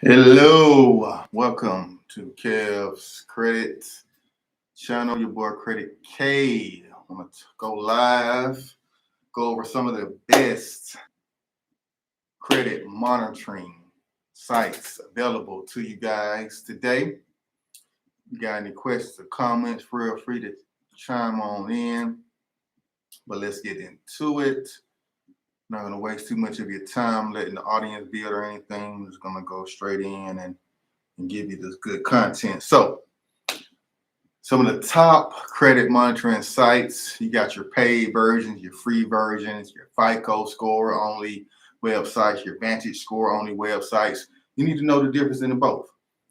Hello, welcome to Kev's Credit Channel. Your boy Credit K. I'm gonna go live, go over some of the best credit monitoring sites available to you guys today. If you got any questions or comments, feel free to chime on in. But let's get into it. Not gonna waste too much of your time letting the audience build or anything. I'm just gonna go straight in and give you this good content. So some of the top credit monitoring sites, you got your paid versions, your free versions, your FICO score only websites, your Vantage score only websites. You need to know the difference in the both.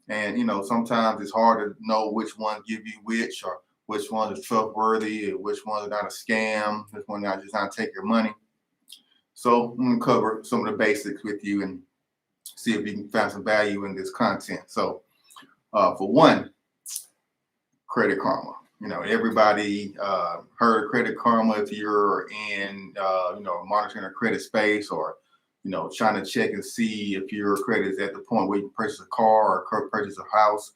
And sometimes it's hard to know which one give you which, or which one is trustworthy, or which ones are not a scam, which one are just not take your money. So I'm gonna cover some of the basics with you and see if you can find some value in this content. So for one, Credit Karma. Everybody heard of Credit Karma if you're in, monitoring a credit space, or, trying to check and see if your credit is at the point where you can purchase a car or purchase a house.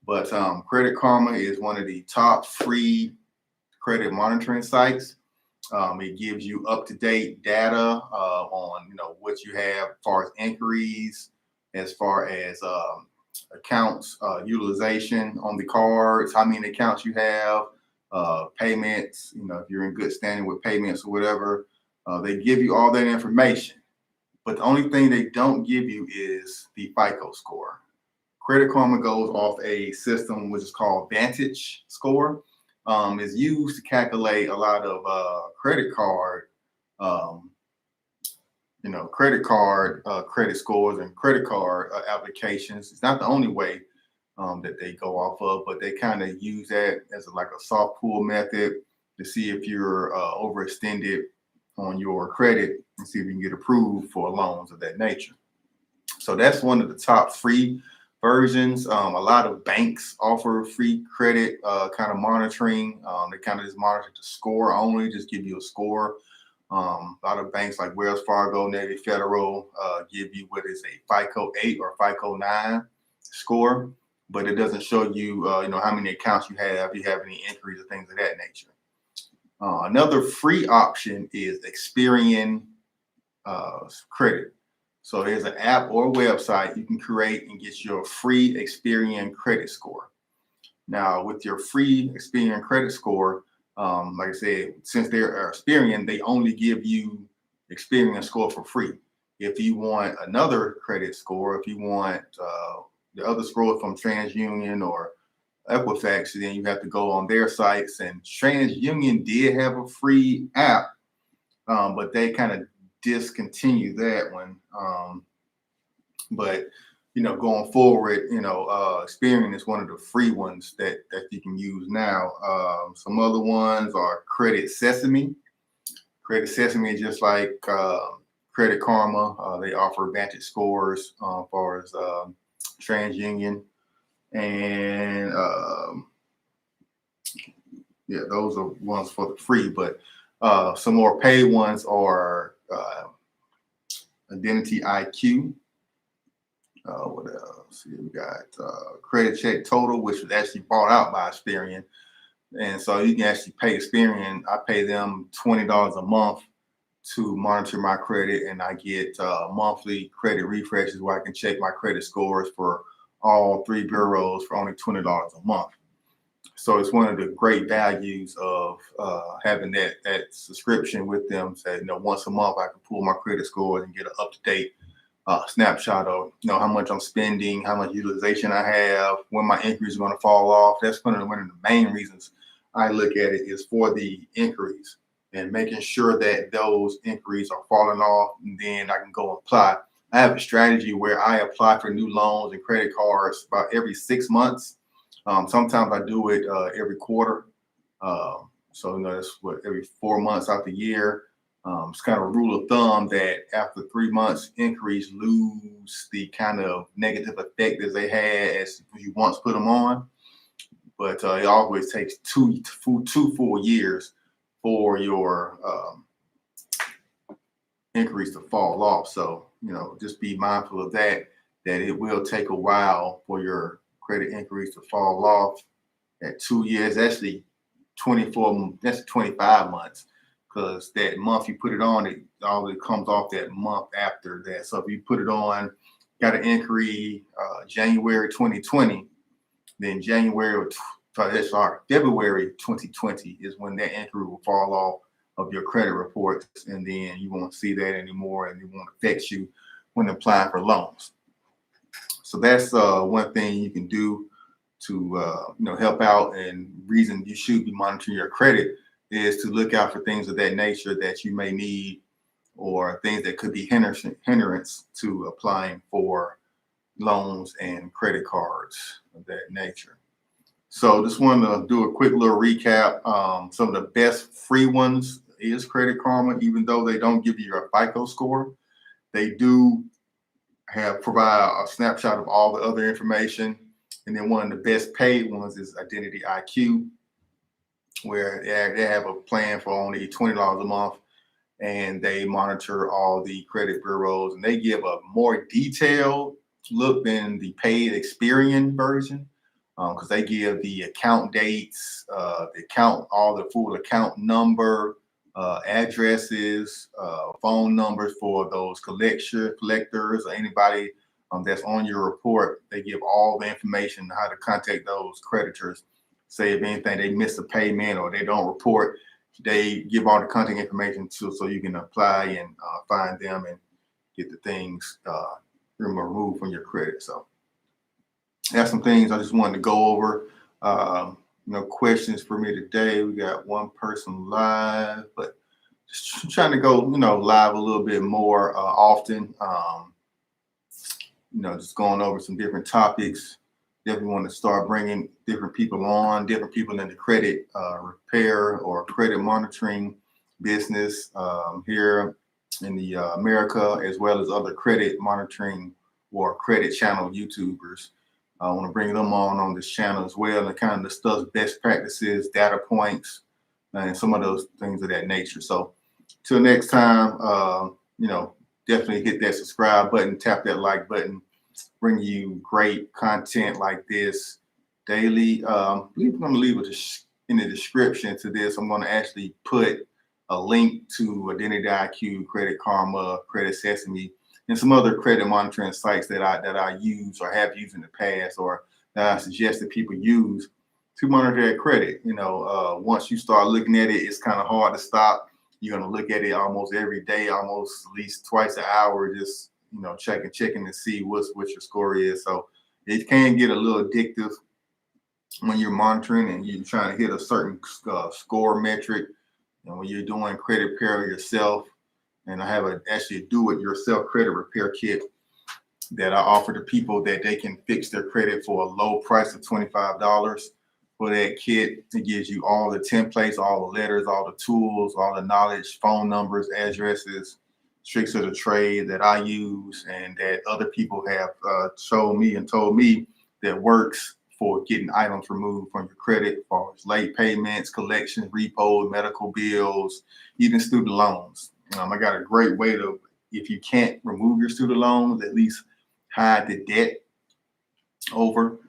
But Credit Karma is one of the top free credit monitoring sites. It gives you up-to-date data on, what you have as far as inquiries, as far as accounts utilization on the cards, how many accounts you have, payments, if you're in good standing with payments or whatever. They give you all that information, but the only thing they don't give you is the FICO score. Credit Karma goes off a system which is called Vantage score. Is used to calculate a lot of credit card um, credit scores and credit card applications. It's not the only way that they go off of, but they kind of use that as like a soft pull method to see if you're overextended on your credit and see if you can get approved for loans of that nature. So that's one of the top free versions. A lot of banks offer free credit kind of monitoring. They kind of just monitor the score only, just give you a score. A lot of banks like Wells Fargo, Navy Federal give you what is a FICO 8 or FICO 9 score, but it doesn't show you, how many accounts you have, if you have any inquiries or things of that nature. Another free option is Experian Credit. So there's an app or website you can create and get your free Experian credit score. Now, with your free Experian credit score, like I said, since they're Experian, they only give you Experian score for free. If you want another credit score, if you want the other score from TransUnion or Equifax, then you have to go on their sites. And TransUnion did have a free app, but they kind of discontinued that one. But going forward, Experian is one of the free ones that you can use now. Some other ones are Credit Sesame. Credit Sesame is just like Credit Karma. They offer Vantage scores as far as TransUnion, and yeah, those are ones for the free. But some more paid ones are Identity IQ. What else? We got Credit Check Total, which was actually bought out by Experian. And so you can actually pay Experian. I pay them $20 a month to monitor my credit, and I get monthly credit refreshes where I can check my credit scores for all three bureaus for only $20 a month. So it's one of the great values of having that subscription with them. Say, once a month I can pull my credit scores and get an up-to-date snapshot of how much I'm spending, how much utilization I have, when my inquiries are going to fall off. That's one of the main reasons I look at it is for the inquiries and making sure that those inquiries are falling off, and then I can go apply. I have a strategy where I apply for new loans and credit cards about every 6 months. Sometimes I do it every quarter. So that's every 4 months out the year. It's kind of a rule of thumb that after 3 months, inquiries lose the kind of negative effect that they had as you once put them on. But it always takes two full years for your inquiries to fall off. So, just be mindful of that that it will take a while for your credit inquiries to fall off. At 2 years, actually 24, that's 25 months, because that month you put it on, it all it comes off that month after that. So if you put it on, got an inquiry January 2020, then February 2020 is when that inquiry will fall off of your credit reports, and then you won't see that anymore, and it won't affect you when applying for loans. So that's one thing you can do to help out. And reason you should be monitoring your credit is to look out for things of that nature that you may need, or things that could be hindrance to applying for loans and credit cards of that nature. So just wanted to do a quick little recap. Some of the best free ones is Credit Karma. Even though they don't give you your FICO score, they do provide a snapshot of all the other information. And then one of the best paid ones is Identity IQ, where they have a plan for only $20 a month, and they monitor all the credit bureaus, and they give a more detailed look than the paid Experian version, because they give the account dates, all the full account number, addresses, phone numbers for those collectors or anybody that's on your report. They give all the information how to contact those creditors. Say if anything, they miss a payment or they don't report, they give all the contact information so you can apply and find them and get the things removed from your credit. So that's some things I just wanted to go over. Questions for me today. We got one person live, but just trying to go, live a little bit more often. Just going over some different topics. Definitely want to start bringing different people in the credit repair or credit monitoring business here in the America, as well as other credit monitoring or credit channel YouTubers. I want to bring them on this channel as well, and kind of discuss best practices, data points, and some of those things of that nature. So till next time, definitely hit that subscribe button, tap that like button. Bring you great content like this daily. I'm going to leave it in the description to this. I'm going to actually put a link to Identity IQ, Credit Karma, Credit Sesame, and some other credit monitoring sites that I use or have used in the past, or that I suggest that people use to monitor their credit. Once you start looking at it, it's kind of hard to stop. You're going to look at it almost every day, almost at least twice an hour, just checking to see what your score is. So it can get a little addictive when you're monitoring and you're trying to hit a certain score metric. And when you're doing credit repair yourself, and I have actually a do-it-yourself credit repair kit that I offer to people that they can fix their credit for a low price of $25. For that kit, it gives you all the templates, all the letters, all the tools, all the knowledge, phone numbers, addresses, tricks of the trade that I use and that other people have shown me and told me that works for getting items removed from your credit, as far as late payments, collections, repos, medical bills, even student loans. I got a great way to, if you can't remove your student loans, at least hide the debt over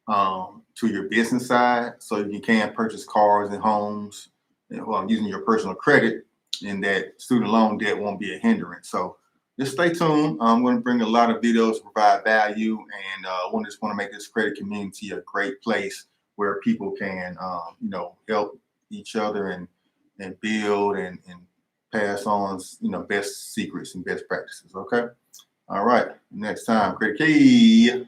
to your business side, so you can purchase cars and homes using your personal credit, and that student loan debt won't be a hindrance. So just stay tuned. I'm going to bring a lot of videos to provide value, and just want to make this credit community a great place where people can, help each other and build and pass on, best secrets and best practices. Okay. All right. Next time, Credit Key.